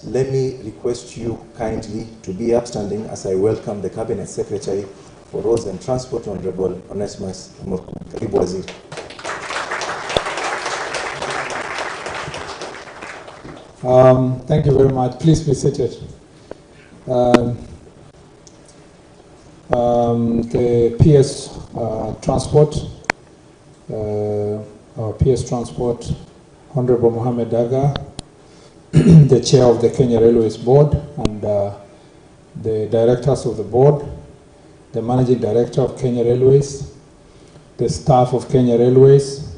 Let me request you kindly to be upstanding as I welcome the Cabinet Secretary for Roads and Transport, Honorable Onesimus Murkomen. Karibu Waziri. Thank you very much. Please be seated. The PS Transport, PS Transport, Honorable Mohammed Daga, the Chair of the Kenya Railways Board, and the directors of the board, the Managing Director of Kenya Railways, the staff of Kenya Railways,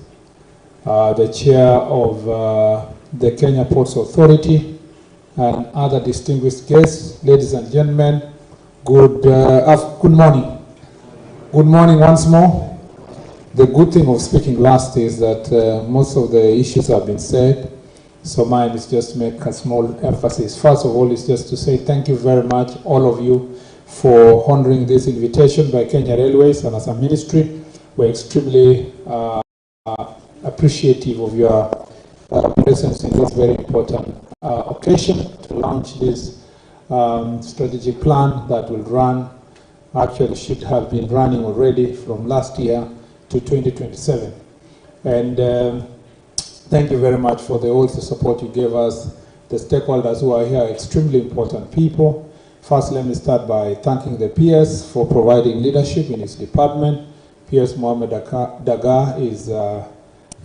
the Chair of the Kenya Ports Authority, and other distinguished guests, ladies and gentlemen, good morning. Good morning once more. The good thing of speaking last is that most of the issues have been said, so mine is just to make a small emphasis. First of all, is just to say thank you very much, all of you, for honoring this invitation by Kenya Railways, and as a ministry, we're extremely appreciative of your presence in this very important occasion to launch this strategic plan that will run, actually should have been running already from last year to 2027. And thank you very much for all the support you gave us. The stakeholders who are here are extremely important people. First, let me start by thanking the PS for providing leadership in its department. PS Mohammed Daga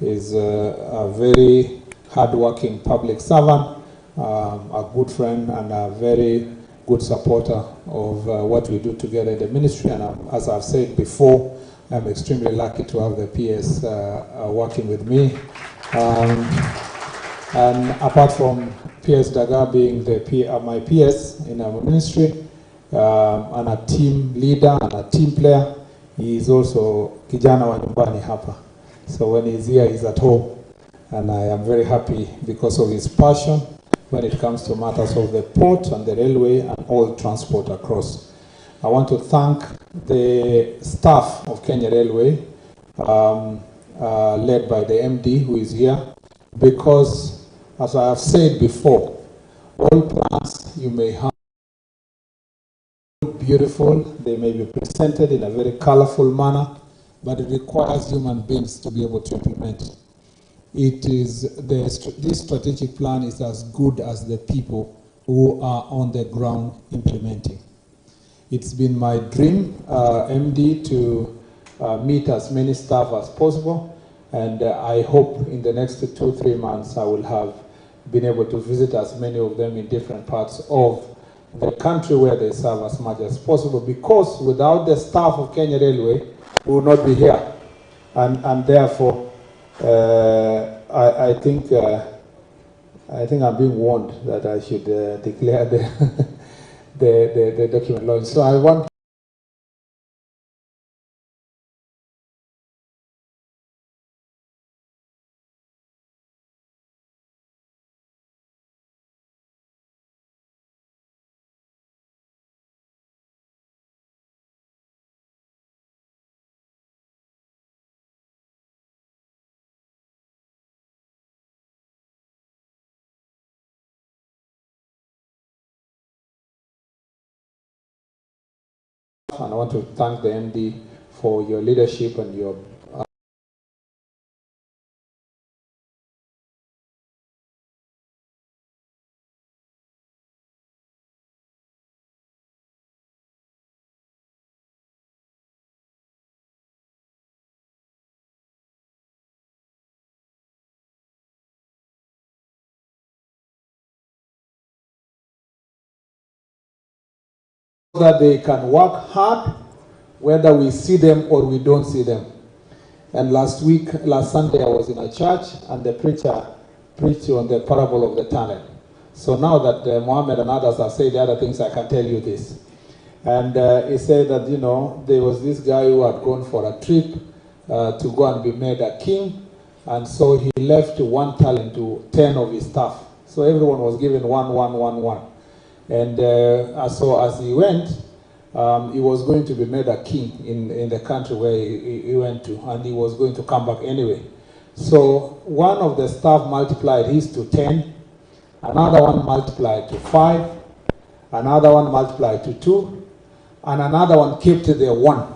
is a very hard-working public servant, a good friend, and a very good supporter of what we do together in the ministry. And as I've said before, I'm extremely lucky to have the PS working with me. And apart from PS Daga being my PS in our ministry, and a team leader and a team player, he is also kijana wa nyumbani hapa. So when he's here, he's at home. And I am very happy because of his passion when it comes to matters of the port and the railway and all transport across. I want to thank the staff of Kenya Railway, led by the MD who is here, because as I have said before, all plans you may have beautiful, they may be presented in a very colorful manner, but it requires human beings to be able to implement it. This strategic plan is as good as the people who are on the ground implementing. It's been my dream, MD, to meet as many staff as possible, and I hope in the next 2-3 months I will have been able to visit as many of them in different parts of the country where they serve as much as possible, because without the staff of Kenya Railway, we will not be here. And therefore, I think I'm being warned that I should declare the document launch. So I want and I want to thank the MD for your leadership and your so that they can work hard, whether we see them or we don't see them. And last Sunday, I was in a church, and the preacher preached on the parable of the talent. So now that Mohammed and others have said the other things, I can tell you this. And he said that, you know, there was this guy who had gone for a trip to go and be made a king, and so he left 1 talent to 10 of his staff. So everyone was given 1, 1, 1, 1. And so as he went, he was going to be made a king in the country where he went to, and he was going to come back anyway. So one of the staff multiplied his to 10, another one multiplied to 5, another one multiplied to 2, and another one kept the 1.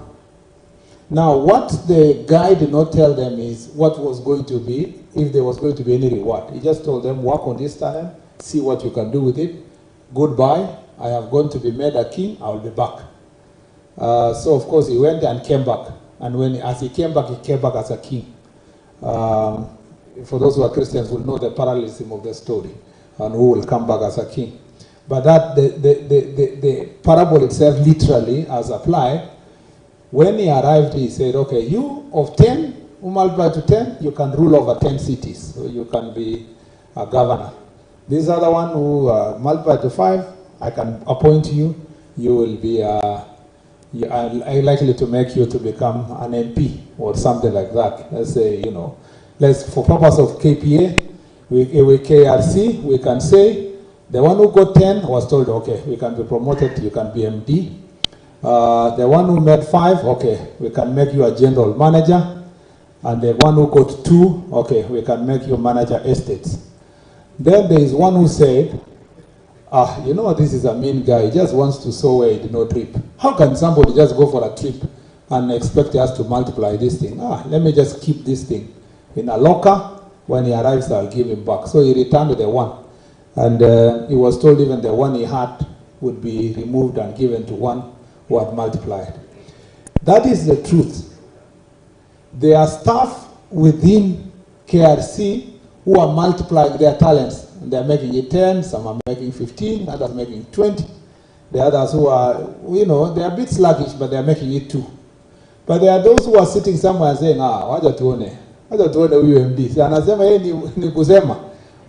Now, what the guy did not tell them is what was going to be, if there was going to be any reward. He just told them, work on this talent, see what you can do with it. Goodbye, I have gone to be made a king, I will be back. So, of course, he went and came back. And as he came back as a king. For those who are Christians will know the parallelism of the story and who will come back as a king. But that the parable itself literally, as applied, when he arrived, he said, okay, you of 10, who multiply to 10, you can rule over 10 cities. So you can be a governor. This other one who multiplied to 5, I can appoint you. You will be I'm likely to make you to become an MP or something like that. Let's say, for purpose of KPA, with KRC, we can say the one who got 10 was told, okay, we can be promoted, you can be MD. The one who made 5, okay, we can make you a general manager. And the one who got 2, okay, we can make you manager estates. Then there is one who said, this is a mean guy, he just wants to sow where he did not reap. How can somebody just go for a trip and expect us to multiply this thing? Let me just keep this thing in a locker. When he arrives, I'll give him back. So he returned the 1. And he was told even the 1 he had would be removed and given to one who had multiplied. That is the truth. There are staff within KRC who are multiplying their talents. They are making it 10, some are making 15, others making 20. The others who are, they are a bit sluggish, but they are making it 2. But there are those who are sitting somewhere and saying, wacha tuone huyu MD. Anasema yeye ni kusema,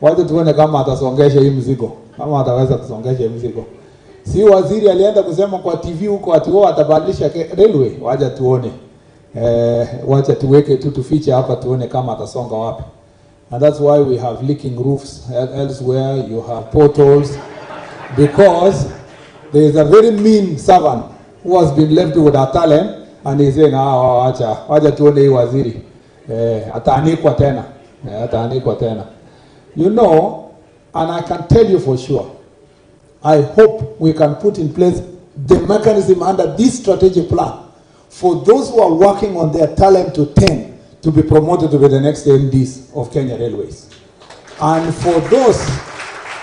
wacha tuone kama atasongesha hii mzigo, kama ataweza kusongesha hii mzigo. Si waziri alienda kusema kwa TV huko ati wao atabadilisha railway, wacha tuone. Wacha tuweke tu tufiche hapa tuone kama atasonga wapi. And that's why we have leaking roofs elsewhere, you have potholes, because there is a very mean servant who has been left with a talent, and he's saying, wacha tuone hii waziri, ataanikwa tena, ataanikwa tena. And I can tell you for sure, I hope we can put in place the mechanism under this strategic plan for those who are working on their talent to 10 to be promoted to be the next MDs of Kenya Railways. And for those,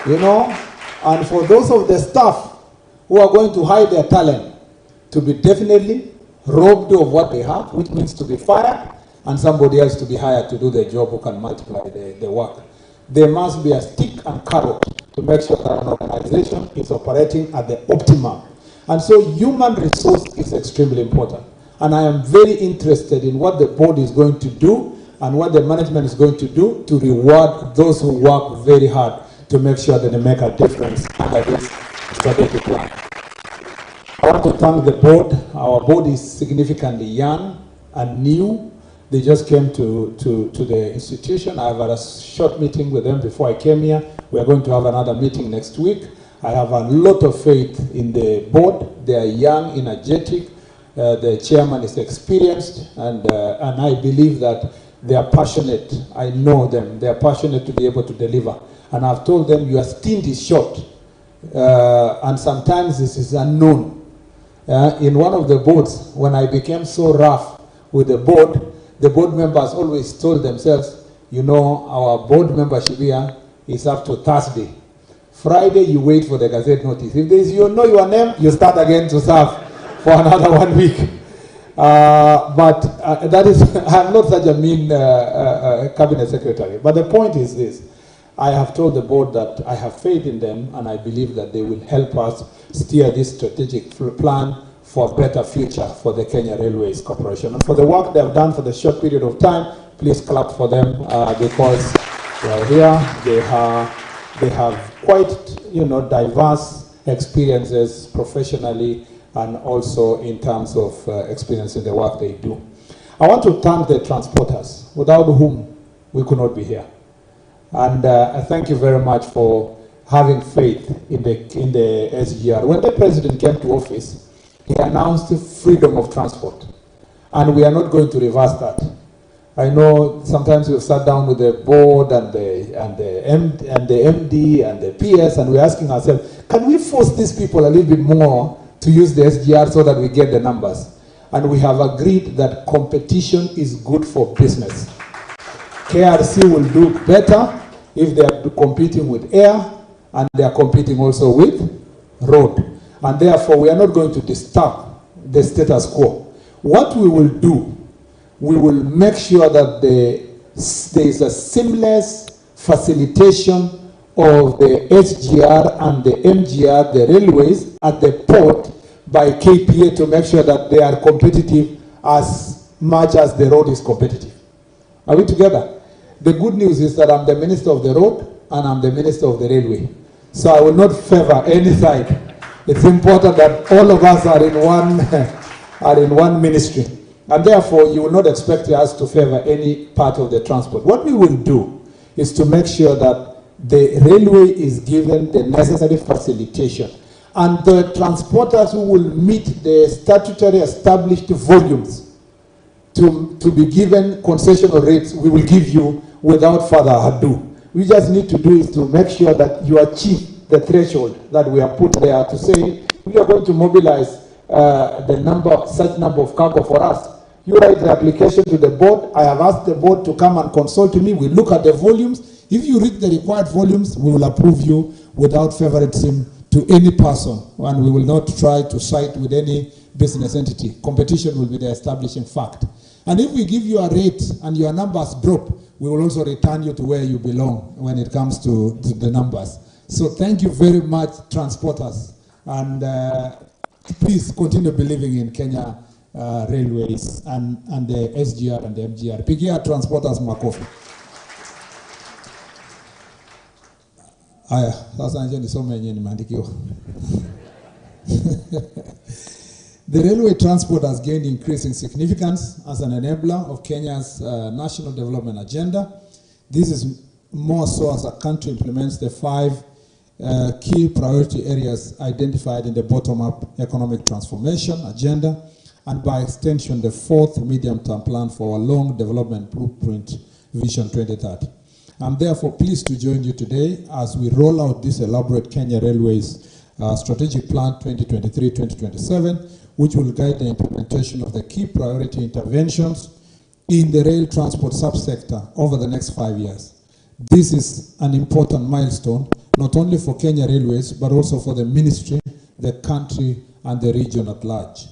and for those of the staff who are going to hide their talent to be definitely robbed of what they have, which means to be fired, and somebody else to be hired to do the job who can multiply the work. There must be a stick and carrot to make sure that an organization is operating at the optimum. And so human resource is extremely important. And I am very interested in what the board is going to do and what the management is going to do to reward those who work very hard to make sure that they make a difference under this strategic plan. I want to thank the board. Our board is significantly young and new. They just came to the institution. I've had a short meeting with them before I came here. We're going to have another meeting next week. I have a lot of faith in the board. They are young, energetic. The chairman is experienced, and I believe that they are passionate. I know them. They are passionate to be able to deliver. And I've told them, your stint is short. And sometimes this is unknown. In one of the boards, when I became so rough with the board members always told themselves, our board membership here is up to Thursday. Friday, you wait for the Gazette notice. If you know your name, you start again to serve for another 1 week. But that is, I'm not such a mean cabinet secretary. But the point is this. I have told the board that I have faith in them, and I believe that they will help us steer this strategic plan for a better future for the Kenya Railways Corporation. And for the work they have done for the short period of time, please clap for them because they are here. They have quite, diverse experiences professionally and also in terms of experience in the work they do. I want to thank the transporters, without whom we could not be here. And I thank you very much for having faith in the SGR. When the president came to office, he announced freedom of transport. And we are not going to reverse that. I know sometimes we've sat down with the board and the MD and the PS, and we're asking ourselves, can we force these people a little bit more to use the SGR so that we get the numbers? And we have agreed that competition is good for business. KRC will do better if they are competing with air and they are competing also with road. And therefore, we are not going to disturb the status quo. What we will do, we will make sure that there is a seamless facilitation of the SGR and the MGR, the railways, at the port by KPA to make sure that they are competitive as much as the road is competitive. Are we together? The good news is that I'm the Minister of the Road and I'm the Minister of the Railway. So I will not favor any side. It's important that all of us are in one ministry. And therefore, you will not expect us to favor any part of the transport. What we will do is to make sure that the railway is given the necessary facilitation. And the transporters who will meet the statutory established volumes to be given concessional rates, we will give you without further ado. We just need to do is to make sure that you achieve the threshold that we have put there to say, we are going to mobilize such number of cargo for us. You write the application to the board. I have asked the board to come and consult me. We look at the volumes. If you reach the required volumes, we will approve you without favoritism to any person, and we will not try to side with any business entity. Competition will be the establishing fact. And if we give you a rate and your numbers drop, we will also return you to where you belong when it comes to the numbers. So thank you very much, transporters. And please continue believing in Kenya Railways and the SGR and the MGR. Pigia transporters makofi. Aya, sasa nje nisome yenyewe nimeandikiwa. The railway transport has gained increasing significance as an enabler of Kenya's national development agenda. This is more so as a country implements the 5 key priority areas identified in the bottom-up economic transformation agenda, and by extension, the 4th medium-term plan for our long development blueprint, Vision 2030. I'm therefore pleased to join you today as we roll out this elaborate Kenya Railways Strategic Plan 2023-2027, which will guide the implementation of the key priority interventions in the rail transport subsector over the next 5 years. This is an important milestone, not only for Kenya Railways, but also for the ministry, the country, and the region at large.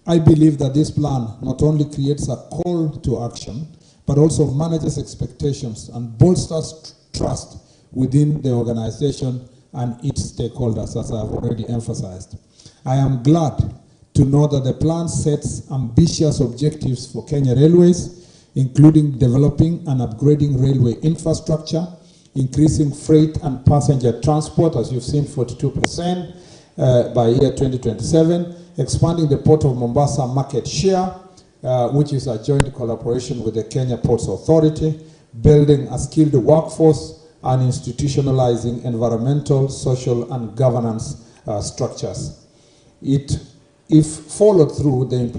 I believe that this plan not only creates a call to action, but also manages expectations and bolsters trust within the organization and its stakeholders, as I've already emphasized. I am glad to know that the plan sets ambitious objectives for Kenya Railways, including developing and upgrading railway infrastructure, increasing freight and passenger transport, as you've seen, 42% by year 2027, expanding the Port of Mombasa market share, which is a joint collaboration with the Kenya Ports Authority, building a skilled workforce, and institutionalizing environmental, social, and governance structures. If followed through and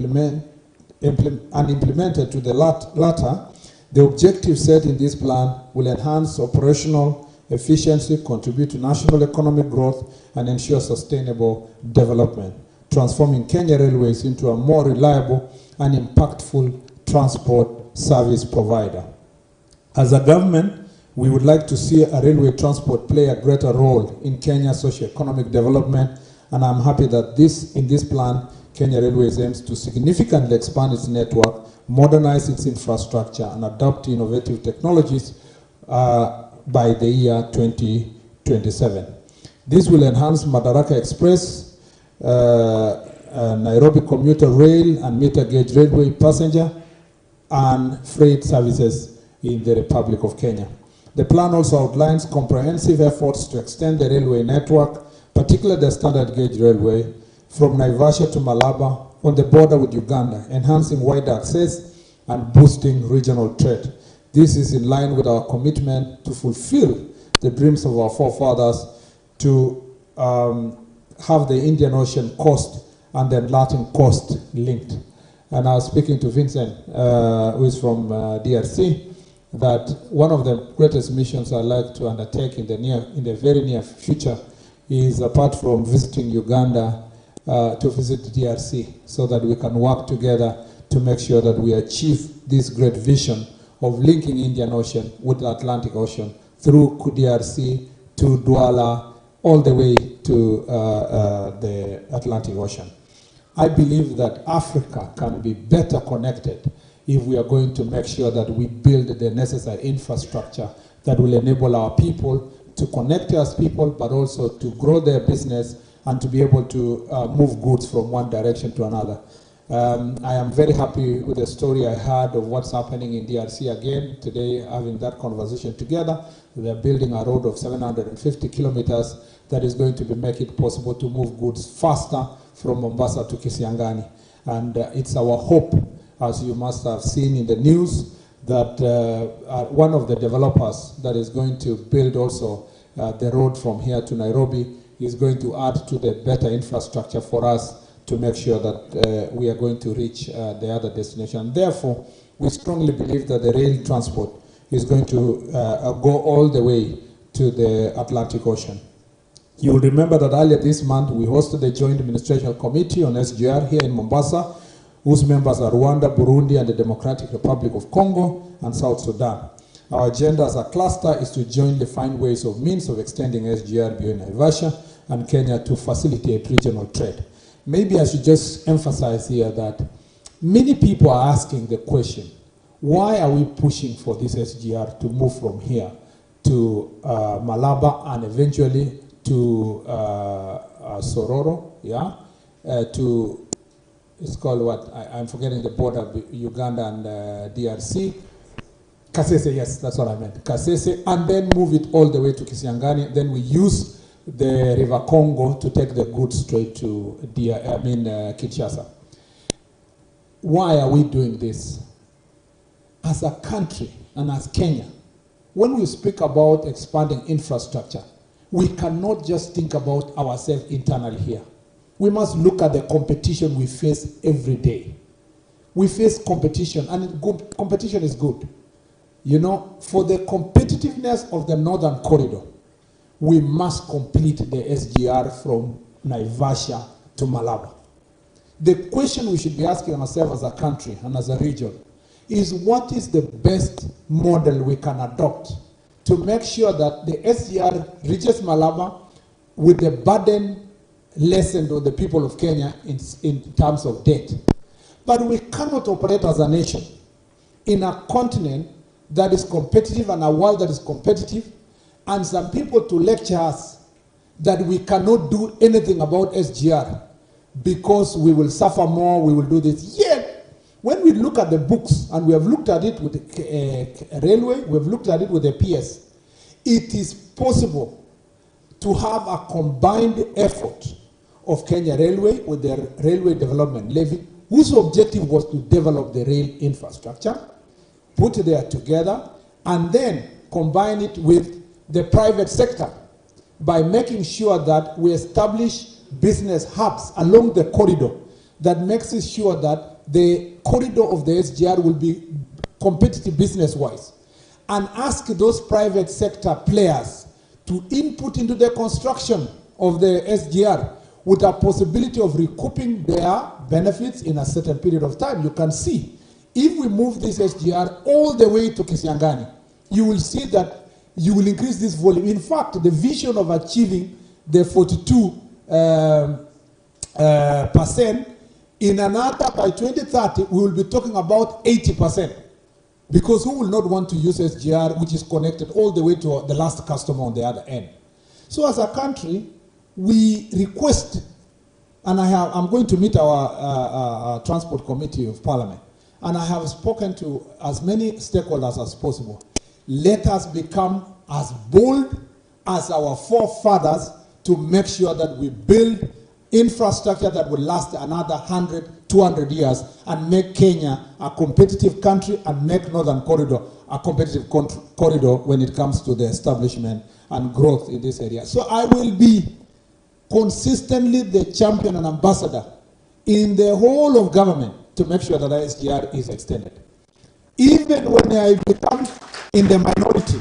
implemented to the latter, the objectives set in this plan will enhance operational efficiency, contribute to national economic growth, and ensure sustainable development, transforming Kenya Railways into a more reliable and impactful transport service provider. As a government, we would like to see a railway transport play a greater role in Kenya's socio-economic development, and I'm happy that in this plan, Kenya Railways aims to significantly expand its network, modernize its infrastructure, and adopt innovative technologies by the year 2027. This will enhance Madaraka Express, Nairobi commuter rail and meter gauge railway passenger and freight services in the Republic of Kenya. The plan also outlines comprehensive efforts to extend the railway network, particularly the standard gauge railway, from Naivasha to Malaba on the border with Uganda, enhancing wide access and boosting regional trade. This is in line with our commitment to fulfill the dreams of our forefathers to have the Indian Ocean coast and the Latin coast linked. and I was speaking to Vincent, who is from DRC, that one of the greatest missions I'd like to undertake in the very near future is, apart from visiting Uganda, to visit DRC, so that we can work together to make sure that we achieve this great vision of linking Indian Ocean with the Atlantic Ocean through DRC to Douala, all the way to the Atlantic Ocean. I believe that Africa can be better connected if we are going to make sure that we build the necessary infrastructure that will enable our people to connect as people, but also to grow their business and to be able to move goods from one direction to another. I am very happy with the story I heard of what's happening in DRC again today, having that conversation together. They're building a road of 750 kilometers that is going to make it possible to move goods faster from Mombasa to Kisiangani. And it's our hope, as you must have seen in the news, that one of the developers that is going to build also the road from here to Nairobi is going to add to the better infrastructure for us to make sure that we are going to reach the other destination. Therefore, we strongly believe that the rail transport is going to go all the way to the Atlantic Ocean. You will remember that earlier this month we hosted a joint administration committee on SGR here in Mombasa, whose members are Rwanda, Burundi, and the Democratic Republic of Congo, and South Sudan. Our agenda as a cluster is to jointly find ways of means of extending SGR beyond Naivasha and Kenya to facilitate regional trade. Maybe I should just emphasize here that many people are asking the question, why are we pushing for this SGR to move from here to Malaba and eventually to Sororo, yeah, to, it's called what, I'm forgetting the border, Uganda and DRC. Kasese, yes, that's what I meant. Kasese, and then move it all the way to Kisiangani. Then we use the River Congo to take the goods straight to Kinshasa. Why are we doing this? As a country and as Kenya, when we speak about expanding infrastructure, we cannot just think about ourselves internally here. We must look at the competition we face every day. We face competition, and competition is good. You know, for the competitiveness of the Northern Corridor, we must complete the SGR from Naivasha to Malaba. The question we should be asking ourselves as a country and as a region is, what is the best model we can adopt to make sure that the SGR reaches Malaba with the burden lessened on the people of Kenya in terms of debt. But we cannot operate as a nation in a continent that is competitive and a world that is competitive, and some people to lecture us that we cannot do anything about SGR because we will suffer more, we will do this. Yet, when we look at the books, and we have looked at it with the railway, we have looked at it with the PS, it is possible to have a combined effort of Kenya Railway with the Railway Development Levy, whose objective was to develop the rail infrastructure, put it there together, and then combine it with the private sector by making sure that we establish business hubs along the corridor that makes it sure that the corridor of the SGR will be competitive business-wise, and ask those private sector players to input into the construction of the SGR with a possibility of recouping their benefits in a certain period of time. You can see, if we move this SGR all the way to Kisiangani, you will see that you will increase this volume. In fact, the vision of achieving the 42% in another, by 2030, we will be talking about 80%. Because who will not want to use SGR, which is connected all the way to the last customer on the other end? So as a country, we request, and I'm going to meet our Transport Committee of Parliament, and I have spoken to as many stakeholders as possible. Let us become as bold as our forefathers to make sure that we build infrastructure that will last another 100, 200 years and make Kenya a competitive country and make Northern Corridor a competitive corridor when it comes to the establishment and growth in this area. So I will be consistently the champion and ambassador in the whole of government to make sure that SGR is extended. Even when I become in the minority,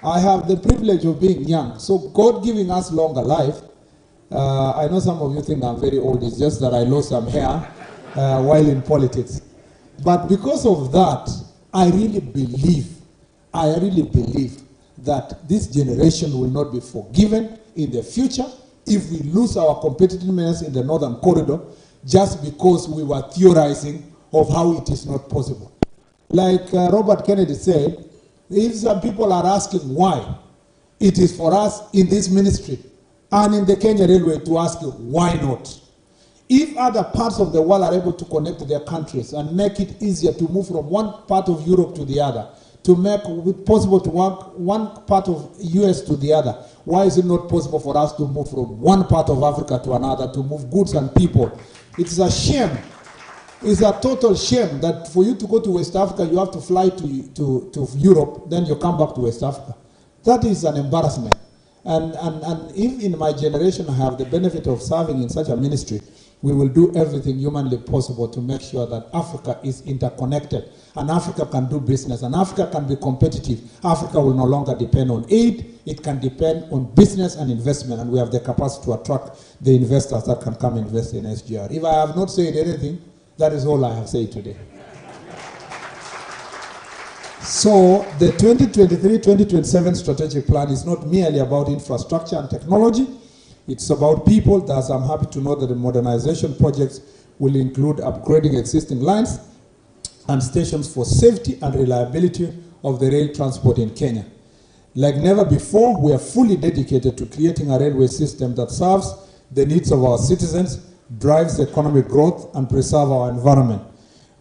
I have the privilege of being young. So God giving us longer life. I know some of you think I'm very old. It's just that I lost some hair while in politics. But because of that, I really believe that this generation will not be forgiven in the future if we lose our competitiveness in the Northern Corridor just because we were theorizing of how it is not possible. Like Robert Kennedy said, if some people are asking why, it is for us in this ministry and in the Kenya Railway to ask why not. If other parts of the world are able to connect their countries and make it easier to move from one part of Europe to the other, to make it possible to work one part of US to the other, why is it not possible for us to move from one part of Africa to another, to move goods and people? It's a shame. It's a total shame that for you to go to West Africa, you have to fly to Europe, then you come back to West Africa. That is an embarrassment. And if in my generation I have the benefit of serving in such a ministry, we will do everything humanly possible to make sure that Africa is interconnected and Africa can do business and Africa can be competitive. Africa will no longer depend on aid, it can depend on business and investment, and we have the capacity to attract the investors that can come invest in SGR. If I have not said anything, that is all I have said today. So the 2023-2027 strategic plan is not merely about infrastructure and technology. It's about people. Thus, I'm happy to know that the modernization projects will include upgrading existing lines and stations for safety and reliability of the rail transport in Kenya. Like never before, we are fully dedicated to creating a railway system that serves the needs of our citizens, drives economic growth, and preserves our environment.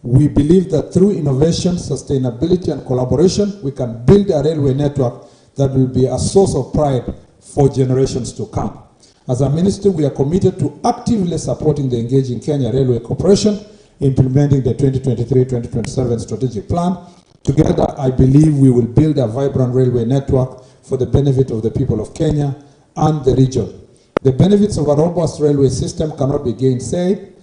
We believe that through innovation, sustainability, and collaboration, we can build a railway network that will be a source of pride for generations to come. As a ministry, we are committed to actively supporting the engaging Kenya Railway Corporation, implementing the 2023-2027 strategic plan. Together, I believe we will build a vibrant railway network for the benefit of the people of Kenya and the region. The benefits of a robust railway system cannot be gainsaid.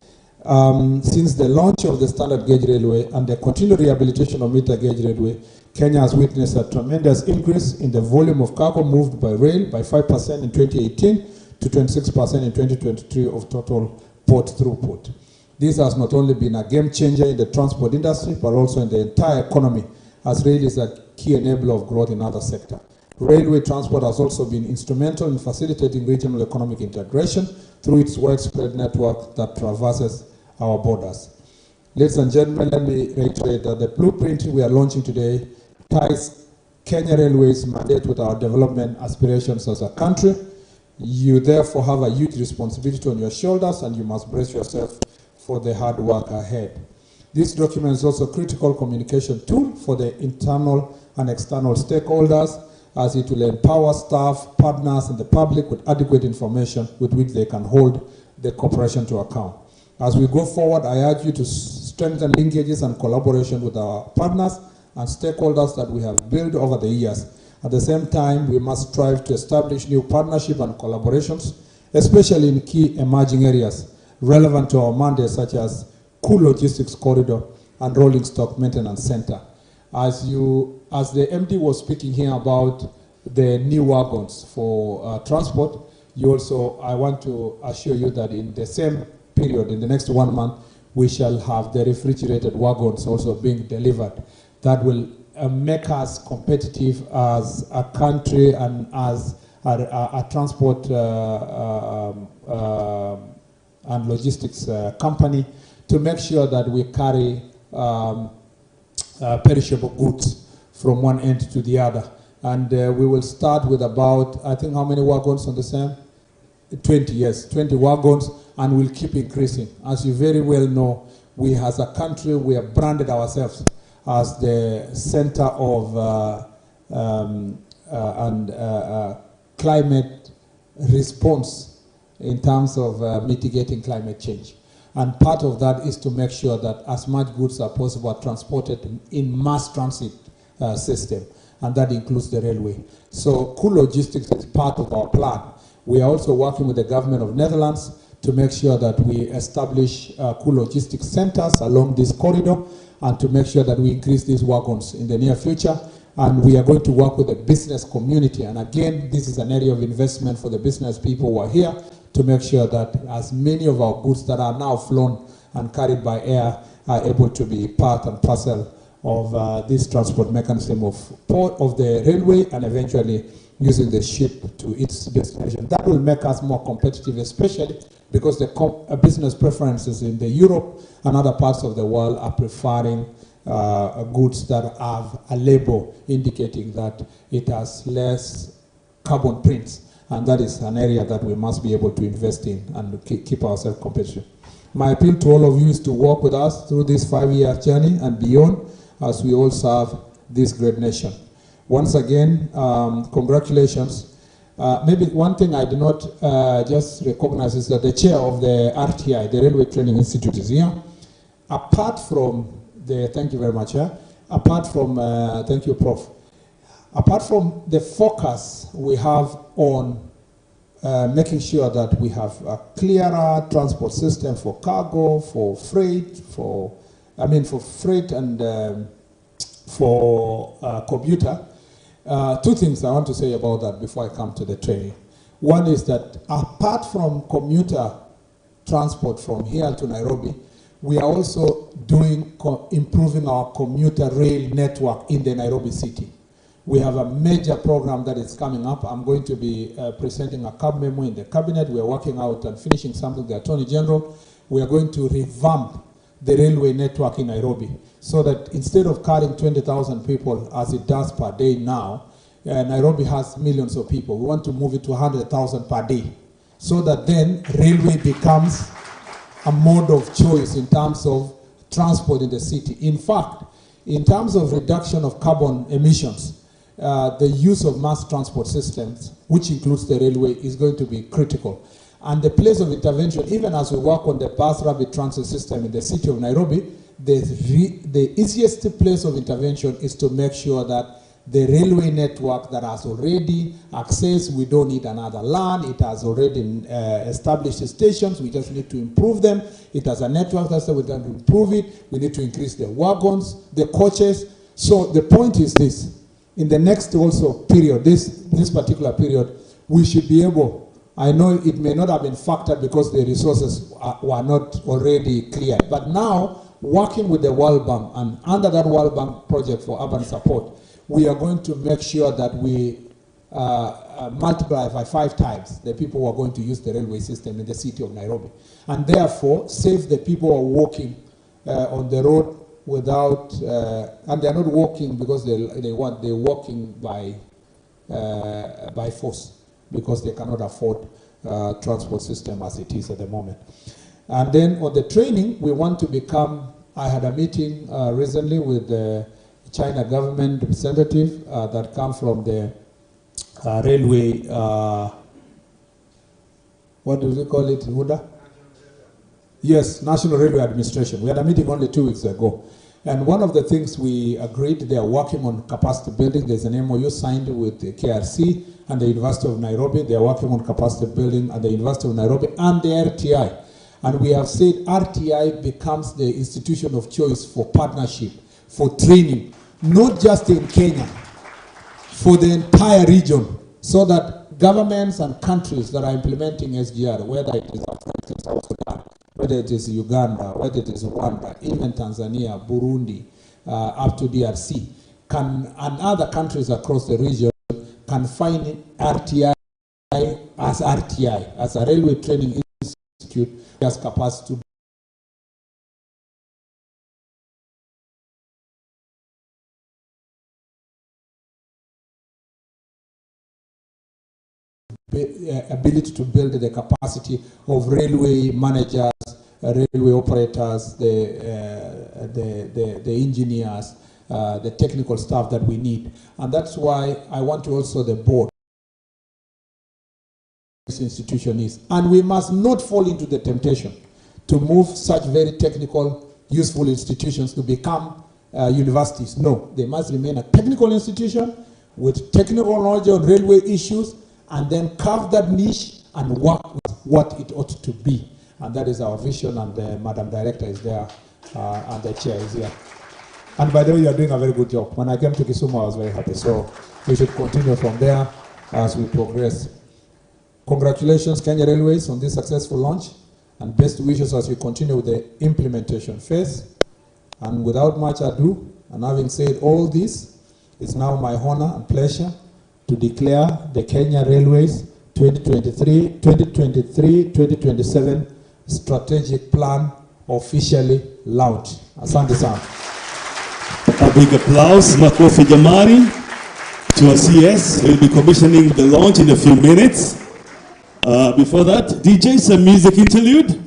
Since the launch of the standard gauge railway and the continued rehabilitation of meter gauge railway, Kenya has witnessed a tremendous increase in the volume of cargo moved by rail by 5% in 2018 to 26% in 2023 of total port throughput. This has not only been a game changer in the transport industry, but also in the entire economy, as rail is a key enabler of growth in other sectors. Railway transport has also been instrumental in facilitating regional economic integration through its widespread network that traverses our borders. Ladies and gentlemen, let me reiterate that the blueprint we are launching today ties Kenya Railways' mandate with our development aspirations as a country. You therefore have a huge responsibility on your shoulders, and you must brace yourself for the hard work ahead. This document is also a critical communication tool for the internal and external stakeholders, as it will empower staff, partners, and the public with adequate information with which they can hold the corporation to account. As we go forward, I urge you to strengthen linkages and collaboration with our partners and stakeholders that we have built over the years. At the same time, we must strive to establish new partnerships and collaborations, especially in key emerging areas relevant to our mandate, such as Cool Logistics Corridor and Rolling Stock Maintenance Center. As the MD was speaking here about the new wagons for transport, I want to assure you that in the same period, in the next 1 month, we shall have the refrigerated wagons also being delivered. That will make us competitive as a country and as a transport and logistics company, to make sure that we carry perishable goods from one end to the other. And we will start with about, I think, how many wagons on the same? 20, yes, 20 wagons, and we'll keep increasing. As you very well know, we as a country, we have branded ourselves as the center of climate response in terms of mitigating climate change. And part of that is to make sure that as much goods as possible are transported in mass transit system, and that includes the railway. So Cool Logistics is part of our plan. We are also working with the government of Netherlands to make sure that we establish cool logistics centers along this corridor and to make sure that we increase these wagons in the near future. And we are going to work with the business community. And again, this is an area of investment for the business people who are here to make sure that as many of our goods that are now flown and carried by air are able to be part and parcel of this transport mechanism of the railway and eventually using the ship to its destination. That will make us more competitive, especially because the business preferences in the Europe and other parts of the world are preferring goods that have a label indicating that it has less carbon prints, and that is an area that we must be able to invest in and keep ourselves competitive. My appeal to all of you is to work with us through this 5-year journey and beyond as we all serve this great nation. Once again, congratulations. Maybe one thing I did not just recognize is that the chair of the RTI, the Railway Training Institute, is here. Apart from the, thank you very much, apart from, thank you, Prof. Apart from the focus we have on making sure that we have a clearer transport system for cargo, for freight, for freight and for commuter. Two things I want to say about that before I come to the training. One is that apart from commuter transport from here to Nairobi, we are also improving our commuter rail network in the Nairobi city. We have a major program that is coming up. I'm going to be presenting a CAB memo in the cabinet. We are working out and finishing something with the Attorney General. We are going to revamp the railway network in Nairobi so that instead of carrying 20,000 people as it does per day now, Nairobi has millions of people. We want to move it to 100,000 per day so that then railway becomes a mode of choice in terms of transport in the city. In fact, in terms of reduction of carbon emissions, the use of mass transport systems, which includes the railway, is going to be critical. And the place of intervention, even as we work on the bus rapid transit system in the city of Nairobi, the easiest place of intervention is to make sure that the railway network that has already access, we don't need another land, it has already established stations, we just need to improve them. It has a network that's we can improve it, we need to increase the wagons, the coaches. So the point is this, in the next also period, this particular period, we should be able, I know it may not have been factored because the resources were not already clear, but now working with the World Bank and under that World Bank project for urban support, we are going to make sure that we multiply by 5 times the people who are going to use the railway system in the city of Nairobi, and therefore save the people who are walking on the road without, and they're not walking because they're walking by force because they cannot afford transport system as it is at the moment. And then on the training, we want to become, I had a meeting recently with the China government representative that come from the railway, what do we call it, Huda? Yes, National Railway Administration. We had a meeting only 2 weeks ago. And one of the things we agreed, they are working on capacity building. There's an MOU signed with the KRC and the University of Nairobi. They are working on capacity building at the University of Nairobi and the RTI. And we have said RTI becomes the institution of choice for partnership, for training, not just in Kenya, for the entire region, so that governments and countries that are implementing SGR, whether it is South Sudan, whether it is Uganda, whether it is Rwanda, even Tanzania, Burundi, up to DRC, and other countries across the region can find RTI, as a railway training institute, has capacity to ability to build the capacity of railway managers, railway operators, the engineers, the technical staff that we need. And that's why I want to also the board this institution is. And we must not fall into the temptation to move such very technical, useful institutions to become universities. No, they must remain a technical institution with technical knowledge on railway issues, and then carve that niche and work with what it ought to be. and that is our vision, and the Madam Director is there, and the chair is here. And by the way, you are doing a very good job. When I came to Kisumu, I was very happy. So we should continue from there as we progress. Congratulations, Kenya Railways, on this successful launch, and best wishes as we continue with the implementation phase. And without much ado, and having said all this, it's now my honor and pleasure to declare the Kenya Railways 2023-2027 strategic plan officially launched. Asante sana. A big applause, makofi jamani, to our CS. He'll be commissioning the launch in a few minutes. Before that, DJ, some music interlude.